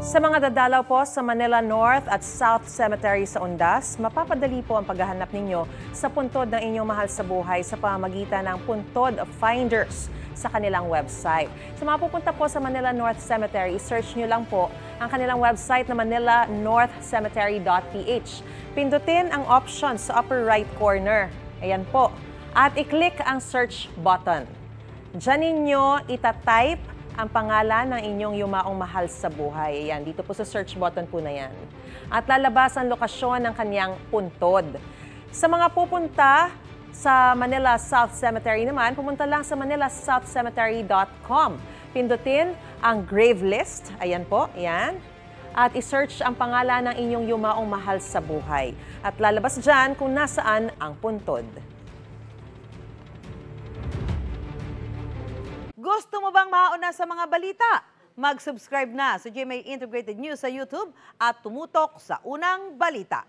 Sa mga dadalaw po sa Manila North at South Cemetery sa Undas, mapapadali po ang paghahanap ninyo sa puntod ng inyong mahal sa buhay sa pamamagitan ng Puntod Finders sa kanilang website. Sa mga pupunta po sa Manila North Cemetery, search nyo lang po ang kanilang website na manilanorthcemetery.ph. Pindutin ang option sa upper right corner. Ayan po. At i-click ang search button. Diyan ninyo itatype ang pangalan ng inyong yumaong mahal sa buhay. Ayan, dito po sa search button po na yan. At lalabas ang lokasyon ng kanyang puntod. Sa mga pupunta sa Manila South Cemetery naman, pumunta lang sa manilasouthcemetery.com. Pindutin ang grave list. Ayan po, ayan. At i-search ang pangalan ng inyong yumaong mahal sa buhay. At lalabas dyan kung nasaan ang puntod. Gusto mo bang mauna sa mga balita? Mag-subscribe na sa GMA Integrated News sa YouTube at tumutok sa unang balita.